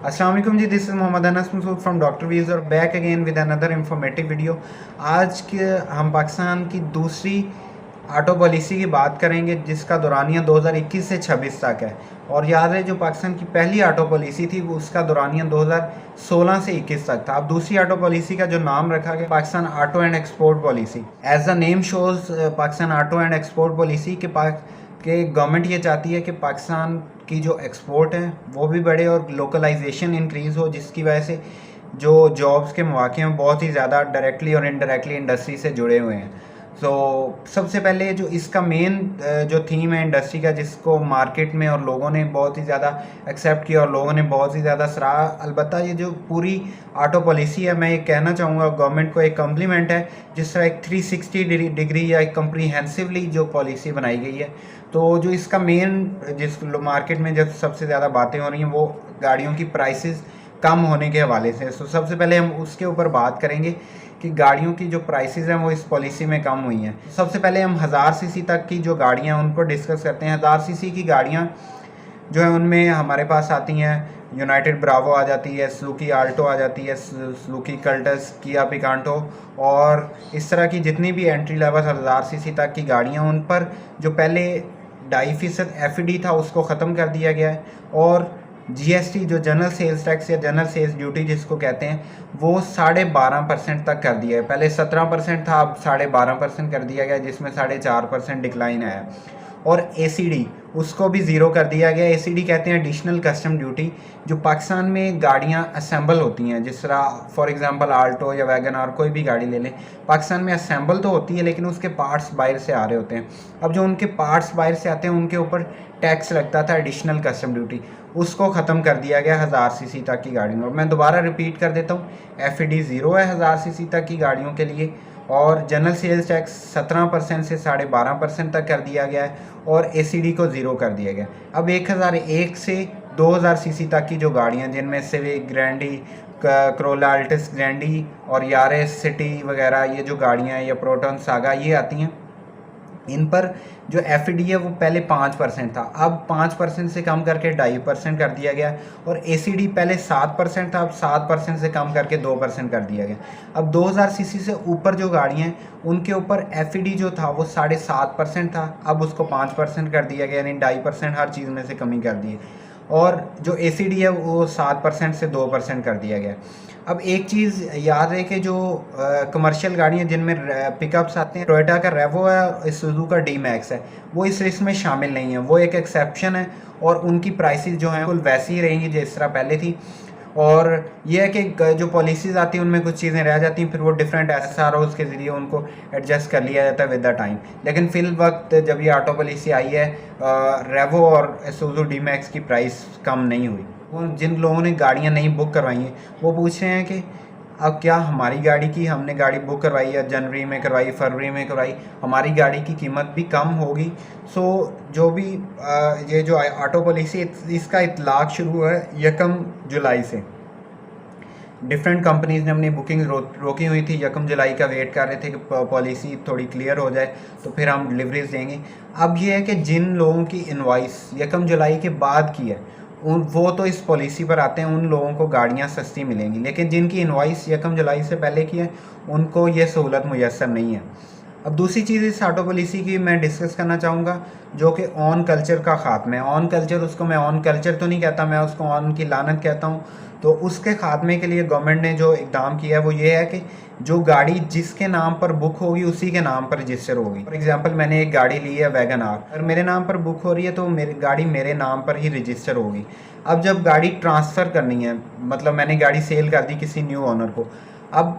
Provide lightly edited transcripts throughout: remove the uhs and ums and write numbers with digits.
अस्सलाम वालेकुम जी, this is Mohammad Anas Masood from doctor वीज़ और back again with another informative video. आज के हम पाकिस्तान की दूसरी ऑटो पॉलिसी की बात करेंगे जिसका दौरानिया 2021 से 26 तक है। और याद है जो पाकिस्तान की पहली ऑटो पॉलिसी थी वो उसका दौरानिया 2016 से 21 तक था। अब दूसरी ऑटो पॉलिसी का जो नाम रखा गया Pakistan auto and export policy. As the name shows Pakistan auto and export policy के गवर्नमेंट ये चाहती है कि पाकिस्तान की जो एक्सपोर्ट है वो भी बढ़े और लोकलाइजेशन इंक्रीज़ हो, जिसकी वजह से जो जॉब्स के मौके हैं बहुत ही ज़्यादा डायरेक्टली और इनडायरेक्टली इंडस्ट्री से जुड़े हुए हैं। सो सबसे पहले जो इसका मेन जो थीम है इंडस्ट्री का, जिसको मार्केट में और लोगों ने बहुत ही ज़्यादा एक्सेप्ट किया और लोगों ने बहुत ही ज़्यादा सराहा। अलबत्ता ये जो पूरी ऑटो पॉलिसी है, मैं ये कहना चाहूँगा गवर्नमेंट को एक कम्प्लीमेंट है जिस तरह एक 360 डिग्री या एक कम्प्रीहेंसिवली जो पॉलिसी बनाई गई है। तो जो इसका मेन जिस मार्केट में जब सबसे ज़्यादा बातें हो रही हैं वो गाड़ियों की प्राइसेस कम होने के हवाले से। तो सबसे पहले हम उसके ऊपर बात करेंगे कि गाड़ियों की जो प्राइसेस हैं वो इस पॉलिसी में कम हुई हैं। सबसे पहले हम 1000 सीसी तक की जो गाड़ियां हैं उनको डिस्कस करते हैं। 1000 सीसी की गाड़ियां जो है उनमें हमारे पास आती हैं यूनाइटेड ब्रावो आ जाती है, सुजुकी आल्टो आ जाती है, सुजुकी कल्टस, किया पिकांटो और इस तरह की जितनी भी एंट्री लेवल 1000 सीसी तक की गाड़ियाँ उन पर जो पहले 2.5% एफ था उसको ख़त्म कर दिया गया है। और जीएसटी जो जनरल सेल्स टैक्स या जनरल सेल्स ड्यूटी जिसको कहते हैं वो 12.5% तक कर दिया है। पहले 17% था, अब 12.5% कर दिया गया, जिसमें 4.5% डिक्लाइन आया। और एसीडी उसको भी ज़ीरो कर दिया गया। एसीडी कहते हैं एडिशनल कस्टम ड्यूटी। जो पाकिस्तान में गाड़ियाँ असेंबल होती हैं, जिस तरह फॉर एग्जांपल आल्टो या वैगन आर कोई भी गाड़ी ले लें, पाकिस्तान में असेंबल तो होती है लेकिन उसके पार्ट्स बाहर से आ रहे होते हैं। अब जो उनके पार्ट्स बाहर से आते हैं उनके ऊपर टैक्स लगता था एडिशनल कस्टम ड्यूटी, उसको ख़त्म कर दिया गया 1000 सीसी तक की गाड़ियों में। और मैं दोबारा रिपीट कर देता हूँ, एफईडी ज़ीरो है 1000 सीसी तक की गाड़ियों के लिए। और जनरल सेल्स टैक्स 17% से 12.5% तक कर दिया गया है और एसीडी को ज़ीरो कर दिया गया। अब 1001 से 2000 सीसी तक की जो गाड़ियाँ जिनमें सिविक, ग्रैंडी, करोला अल्टिस ग्रैंडी और यारिस सिटी वगैरह, ये जो गाड़ियाँ हैं या प्रोटॉन सागा ये आती हैं, इन पर जो एफईडी है वो पहले 5% था, अब 5% से कम करके 2.5% कर दिया गया। और एसीडी पहले 7% था, अब 7% से कम करके 2% कर दिया गया। अब 2000 सीसी से ऊपर जो गाड़ियाँ हैं उनके ऊपर एफईडी जो था वो 7.5% था, अब उसको 5% कर दिया गया, यानी 2.5% हर चीज़ में से कमी कर दी है। और जो एसीडी है वो 7% से 2% कर दिया गया। अब एक चीज़ याद है कि जो कमर्शियल गाड़ियाँ जिनमें पिकअप्स आते हैं, टोयोटा का रेवो है और सुजुकी का डी मैक्स है, वो इस लिस्ट में शामिल नहीं है, वो एक एक्सेप्शन है। और उनकी प्राइसेस जो हैं बिल्कुल वैसी ही रहेंगी जिस तरह पहले थी। और ये है कि जो पॉलिसीज़ आती हैं उनमें कुछ चीज़ें रह जाती हैं, फिर वो डिफरेंट एसआरओज़ के ज़रिए उनको एडजस्ट कर लिया जाता है विद द टाइम। लेकिन फिल वक्त जब ये ऑटो पॉलिसी आई है, रेवो और सुजुकी डी मैक्स की प्राइस कम नहीं हुई। वो जिन लोगों ने गाड़ियाँ नहीं बुक करवाई हैं वो पूछ रहे हैं कि अब क्या हमारी गाड़ी की, हमने गाड़ी बुक करवाई है, जनवरी में करवाई, फरवरी में करवाई, हमारी गाड़ी की कीमत भी कम होगी। सो जो भी ये जो ऑटो पॉलिसी इसका इतलाक़ शुरू है 1 जुलाई से। डिफरेंट कंपनीज़ ने अपनी बुकिंग रोकी हुई थी, 1 जुलाई का वेट कर रहे थे कि पॉलिसी थोड़ी क्लियर हो जाए तो फिर हम डिलीवरीज देंगे। अब ये है कि जिन लोगों की इनवॉइस 1 जुलाई के बाद की है वो तो इस पॉलिसी पर आते हैं, उन लोगों को गाड़ियां सस्ती मिलेंगी। लेकिन जिनकी इनवॉइस 1 जुलाई से पहले की है उनको ये सहूलत मुयस्सर नहीं है। अब दूसरी चीज़ इस ऑटो पॉलिसी की मैं डिस्कस करना चाहूँगा जो कि ऑन कल्चर का ख़ात्मा है। ऑन कल्चर, उसको मैं ऑन कल्चर तो नहीं कहता, मैं उसको ऑन की लानत कहता हूँ। तो उसके ख़ात्मे के लिए गवर्नमेंट ने जो इक़दाम किया है वो ये है कि जो गाड़ी जिसके नाम पर बुक होगी उसी के नाम पर रजिस्टर होगी। फॉर एग्जांपल मैंने एक गाड़ी ली है वैगन आर, अगर मेरे नाम पर बुक हो रही है तो मेरी गाड़ी मेरे नाम पर ही रजिस्टर होगी। अब जब गाड़ी ट्रांसफ़र करनी है, मतलब मैंने गाड़ी सेल कर दी किसी न्यू ओनर को, अब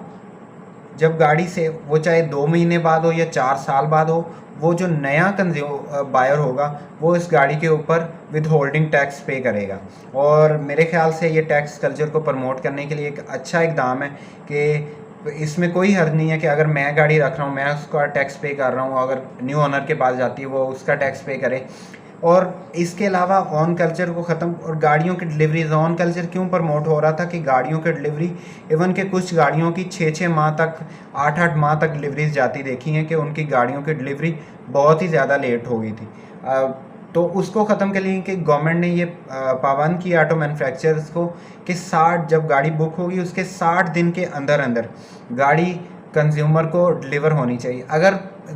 जब गाड़ी से वो चाहे 2 महीने बाद हो या 4 साल बाद हो, वो जो नया बायर होगा वो इस गाड़ी के ऊपर विद होल्डिंग टैक्स पे करेगा। और मेरे ख्याल से ये टैक्स कल्चर को प्रमोट करने के लिए एक अच्छा इक़दाम है कि इसमें कोई हर्ज नहीं है कि अगर मैं गाड़ी रख रहा हूँ मैं उसका टैक्स पे कर रहा हूँ, अगर न्यू ओनर के पास जाती है वो उसका टैक्स पे करे। और इसके अलावा ऑन कल्चर को ख़त्म, और गाड़ियों की डिलीवरीज, ऑन कल्चर क्यों प्रमोट हो रहा था कि गाड़ियों की डिलीवरी, इवन के कुछ गाड़ियों की 6-6 माह तक, 8-8 माह तक डिलीवरीज जाती देखी हैं कि उनकी गाड़ियों की डिलीवरी बहुत ही ज़्यादा लेट हो गई थी। तो उसको ख़त्म करने के लिए गवर्नमेंट ने ये पाबंद किया ऑटो मैन्युफैक्चरर्स को कि 60 जब गाड़ी बुक होगी उसके 60 दिन के अंदर अंदर गाड़ी कंज्यूमर को डिलीवर होनी चाहिए। अगर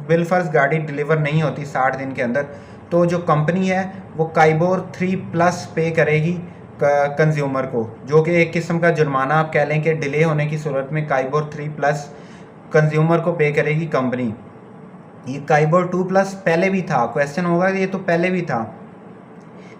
बिलफर्ज गाड़ी डिलीवर नहीं होती 60 दिन के अंदर तो जो कंपनी है वो काइबोर 3+ पे करेगी कंज्यूमर को, जो कि एक किस्म का जुर्माना आप कह लें कि डिले होने की सूरत में काइबोर 3+ कंज्यूमर को पे करेगी कंपनी। ये काइबोर 2+ पहले भी था, क्वेश्चन होगा ये तो पहले भी था,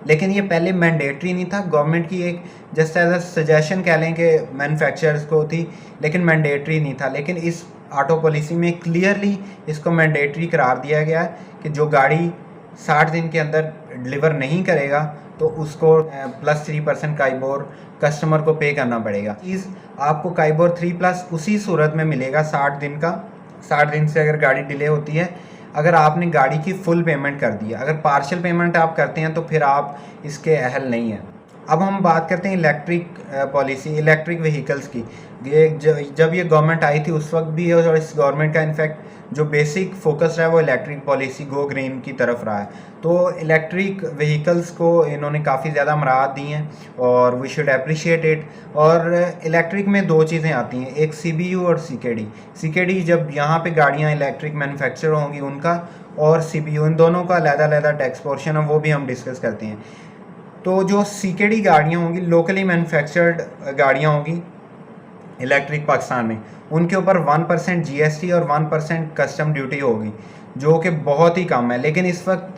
लेकिन ये पहले मैंडेटरी नहीं था, गवर्नमेंट की एक जस्ट एज अ सजेशन कह लें कि मैन्युफैक्चरर्स को थी, लेकिन मैंडेटरी नहीं था। लेकिन इस ऑटो पॉलिसी में क्लियरली इसको मैंडेटरी करार दिया गया है कि जो गाड़ी 60 दिन के अंदर डिलीवर नहीं करेगा तो उसको +3% काइबोर कस्टमर को पे करना पड़ेगा। इस आपको काइबोर 3+ उसी सूरत में मिलेगा 60 दिन का। 60 दिन से अगर गाड़ी डिले होती है, अगर आपने गाड़ी की फुल पेमेंट कर दी है, अगर पार्शियल पेमेंट आप करते हैं तो फिर आप इसके अहल नहीं हैं। अब हम बात करते हैं इलेक्ट्रिक पॉलिसी, इलेक्ट्रिक व्हीकल्स की। ये जब ये गवर्नमेंट आई थी उस वक्त भी, और इस गवर्नमेंट का इनफैक्ट जो बेसिक फोकस रहा है वो इलेक्ट्रिक पॉलिसी गो ग्रीन की तरफ रहा है। तो इलेक्ट्रिक व्हीकल्स को इन्होंने काफ़ी ज़्यादा मराहत दी हैं और वी शुड अप्रिशिएट इट। और इलेक्ट्रिक में दो चीज़ें आती हैं, एक CBU और CKD। CKD जब यहाँ पे गाड़ियाँ इलेक्ट्रिक मैन्युफैक्चर होंगी उनका, और CBU, इन दोनों का अलग-अलग टैक्स पोर्शन है, वो भी हम डिस्कस करते हैं। तो जो CKD गाड़ियाँ होंगी, लोकली मैन्युफैक्चर्ड गाड़ियाँ होंगी इलेक्ट्रिक पाकिस्तान में, उनके ऊपर 1% GST और 1% कस्टम ड्यूटी होगी, जो कि बहुत ही कम है। लेकिन इस वक्त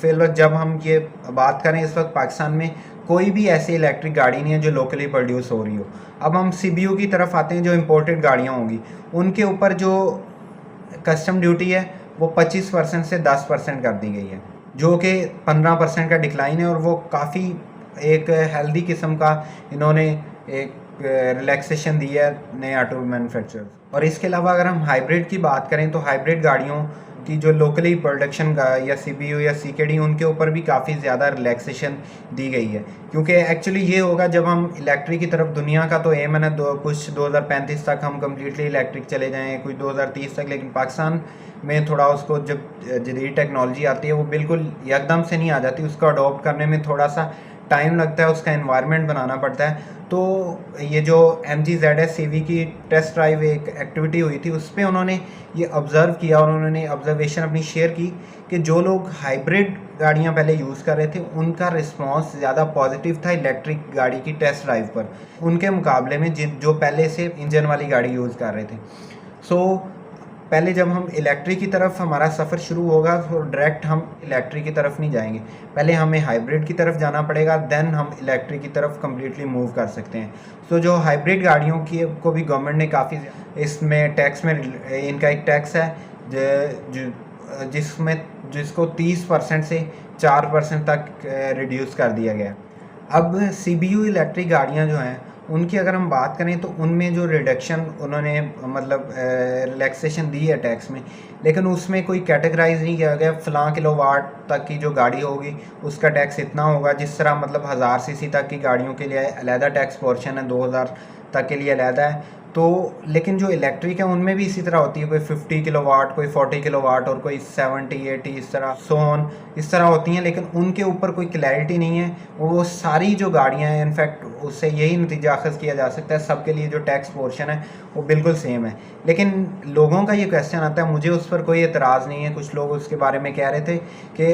फिलहाल जब हम ये बात करें, इस वक्त पाकिस्तान में कोई भी ऐसी इलेक्ट्रिक गाड़ी नहीं है जो लोकली प्रोड्यूस हो रही हो। अब हम CBU की तरफ आते हैं, जो इम्पोर्टेड गाड़ियाँ होंगी उनके ऊपर जो कस्टम ड्यूटी है वो 25% से 10% कर दी गई है, जो कि 15% का डिक्लाइन है, और वो काफ़ी एक हेल्दी किस्म का इन्होंने एक रिलैक्सेशन दी है नए ऑटो मैन्युफैक्चरर्स। और इसके अलावा अगर हम हाइब्रिड की बात करें तो हाइब्रिड गाड़ियों की जो लोकली प्रोडक्शन का या CBU या CKD, उनके ऊपर भी काफ़ी ज़्यादा रिलैक्सेशन दी गई है। क्योंकि एक्चुअली ये होगा जब हम इलेक्ट्रिक की तरफ, दुनिया का तो एम है ना कुछ 2035 तक हम कम्प्लीटली इलेक्ट्रिक चले जाएँ, कुछ 2030 तक, लेकिन पाकिस्तान में थोड़ा उसको जब जदीद टेक्नोलॉजी आती है वो बिल्कुल एकदम से नहीं आ जाती, उसको अडॉप्ट करने में थोड़ा सा टाइम लगता है, उसका एनवायरनमेंट बनाना पड़ता है। तो ये जो MG-ZS-CV की टेस्ट ड्राइव एक एक्टिविटी हुई थी, उस पर उन्होंने ये ऑब्ज़र्व किया और उन्होंने ऑब्जर्वेशन अपनी शेयर की कि जो लोग हाइब्रिड गाड़ियां पहले यूज़ कर रहे थे उनका रिस्पांस ज़्यादा पॉजिटिव था इलेक्ट्रिक गाड़ी की टेस्ट ड्राइव पर, उनके मुकाबले में जो पहले से इंजन वाली गाड़ी यूज़ कर रहे थे। सो पहले जब हम इलेक्ट्रिक की तरफ हमारा सफ़र शुरू होगा तो डायरेक्ट हम इलेक्ट्रिक की तरफ नहीं जाएंगे, पहले हमें हाइब्रिड की तरफ जाना पड़ेगा, देन हम इलेक्ट्रिक की तरफ कम्प्लीटली मूव कर सकते हैं। तो जो हाइब्रिड गाड़ियों की को भी गवर्नमेंट ने काफ़ी इसमें टैक्स में, इनका एक टैक्स है जिसको 30% से 4% तक रिड्यूस कर दिया गया। अब CBU इलेक्ट्रिक गाड़ियाँ जो हैं उनकी अगर हम बात करें तो उनमें जो रिडक्शन उन्होंने मतलब रिलैक्सेशन दी है टैक्स में, लेकिन उसमें कोई कैटेगराइज नहीं किया गया फ़लाँ किलोवाट तक की जो गाड़ी होगी उसका टैक्स इतना होगा। जिस तरह मतलब 1000 सीसी तक की गाड़ियों के लिए अलहदा टैक्स पोर्शन है, 2000 तक के लिए अलहदा है। तो लेकिन जो इलेक्ट्रिक है उनमें भी इसी तरह होती है, कोई 50 किलोवाट, कोई 40 किलोवाट और कोई 70-80 इस तरह सोन इस तरह होती हैं, लेकिन उनके ऊपर कोई क्लैरिटी नहीं है। वो सारी जो गाड़ियां हैं, इनफैक्ट उससे यही नतीजा अखज़ किया जा सकता है सबके लिए जो टैक्स पोर्शन है वो बिल्कुल सेम है। लेकिन लोगों का ये क्वेश्चन आता है, मुझे उस पर कोई एतराज़ नहीं है। कुछ लोग उसके बारे में कह रहे थे कि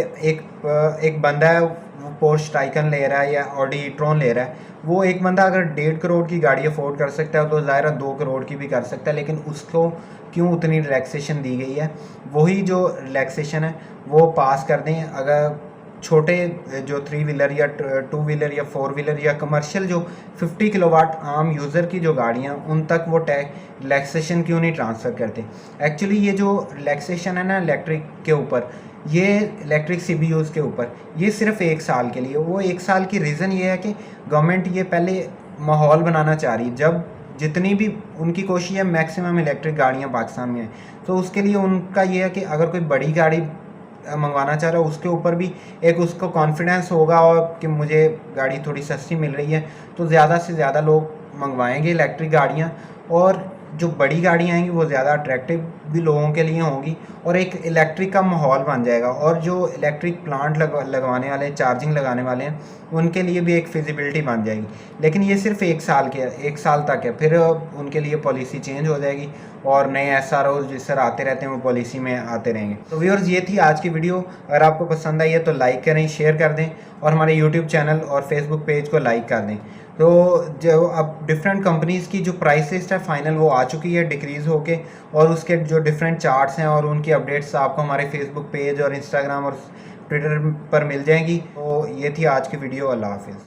एक बंदा है वो पोर्श टाइकन ले रहा है या ऑडी ई-ट्रॉन ले रहा है, वो एक बंदा अगर 1.5 करोड़ की गाड़ी अफोर्ड कर सकता है तो ज़ाहिर 2 करोड़ की भी कर सकता है, लेकिन उसको क्यों उतनी रिलैक्सेशन दी गई है? वही जो रिलैक्सेशन है वो पास कर दें। अगर छोटे जो 3 व्हीलर या 2 व्हीलर या 4 व्हीलर या कमर्शियल जो 50 किलोवाट आम यूज़र की जो गाड़ियाँ, उन तक वो रिलैक्सेशन क्यों नहीं ट्रांसफ़र करते? एक्चुअली ये जो रिलैक्सेशन है ना इलेक्ट्रिक के ऊपर, ये इलेक्ट्रिक CBUs के ऊपर, ये सिर्फ 1 साल के लिए। वो 1 साल की रीज़न ये है कि गवर्नमेंट ये पहले माहौल बनाना चाह रही है। जब जितनी भी उनकी कोशिश है मैक्सिमम इलेक्ट्रिक गाड़ियाँ पाकिस्तान में हैं, तो उसके लिए उनका ये है कि अगर कोई बड़ी गाड़ी मंगवाना चाह रहा है उसके ऊपर भी एक उसको कॉन्फिडेंस होगा और कि मुझे गाड़ी थोड़ी सस्ती मिल रही है, तो ज़्यादा से ज़्यादा लोग मंगवाएंगे इलेक्ट्रिक गाड़ियाँ। और जो बड़ी गाड़ियाँ आएंगी वो ज़्यादा अट्रैक्टिव भी लोगों के लिए होंगी और एक इलेक्ट्रिक का माहौल बन जाएगा। और जो इलेक्ट्रिक प्लांट लगवाने वाले हैं, चार्जिंग लगाने वाले हैं, उनके लिए भी एक फिजिबिलिटी बन जाएगी। लेकिन ये सिर्फ 1 साल तक है, फिर उनके लिए पॉलिसी चेंज हो जाएगी और नए SRO जिस सर आते रहते हैं वो पॉलिसी में आते रहेंगे। तो व्यूअर्स, ये थी आज की वीडियो। अगर आपको पसंद आई है तो लाइक करें, शेयर कर दें और हमारे यूट्यूब चैनल और फेसबुक पेज को लाइक कर दें। तो जो अब डिफरेंट कंपनीज़ की जो प्राइस लिस्ट है फाइनल वो आ चुकी है डिक्रीज़ होके, और उसके जो डिफरेंट चार्ट्स हैं और उनकी अपडेट्स आपको हमारे फेसबुक पेज और इंस्टाग्राम और ट्विटर पर मिल जाएंगी। तो ये थी आज की वीडियो। अल्लाह हाफिज़।